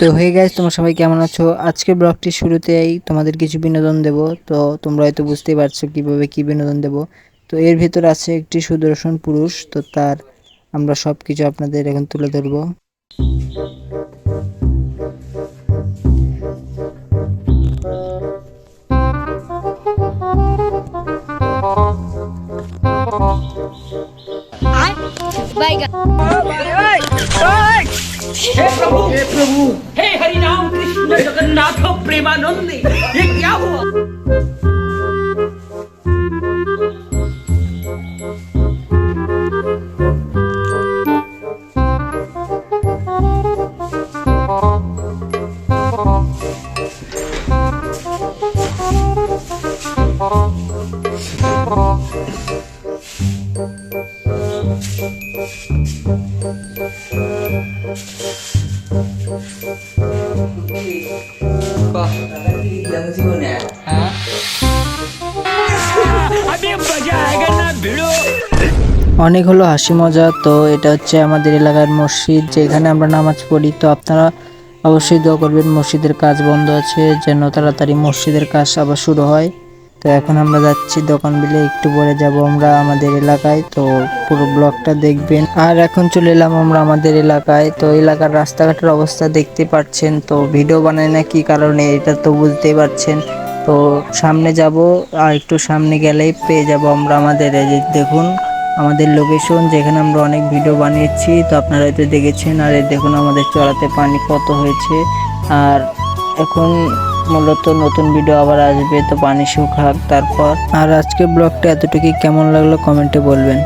তো হয়ে গেছে, তোমরা সবাই কেমন আছো? আজকে ব্লগটির শুরুতেই তোমাদের কিছু বিনোদন দেব। তো তোমরা হয়তো বুঝতেই পারছো কিভাবে কি বিনোদন দেব। তো এর ভিতর আছে একটি সুদর্শন পুরুষ, তো তার আমরা সবকিছু আপনাদের এখন তুলে ধরবো। हे प्रभु हे हरि राम कृष्ण जगन्नाथ प्रेमानंद, ये क्या हुआ? অনেক হলো হাসি মজা। তো এটা হচ্ছে আমাদের এলাকার মসজিদ, যেখানে আমরা নামাজ পড়ি। তো আপনারা অবশ্যই দোয়া করবেন, মসজিদের কাজ বন্ধ আছে যেন তাড়াতাড়ি মসজিদের কাজ আবার শুরু হয়। তো এখন আমরা যাচ্ছি দোকান বিলে, একটু পরে যাব আমরা আমাদের এলাকায়। তো পুরো ব্লগটা দেখবেন। আর এখন চলে এলাম আমরা আমাদের এলাকায়। তো এলাকার রাস্তাঘাটের অবস্থা দেখতে পাচ্ছেন। তো ভিডিও বানাই না কি কারণে এটা তো বুঝতেই পারছেন। তো সামনে যাব, আর একটু সামনে গেলেই পেয়ে যাব আমরা আমাদের, এই যে দেখুন আমাদের লোকেশন, যেখানে আমরা অনেক ভিডিও বানিয়েছি। তো আপনারা হয়তো দেখেছেন। আর এই দেখুন আমাদের চড়াতে পানি কত হয়েছে। আর এখন মূলত নতুন ভিডিও আবার আসবে, তো পানি শুকাক তারপর। আর আজকে ব্লগটা এতটুকুই, কেমন লাগলো কমেন্টে বলবেন।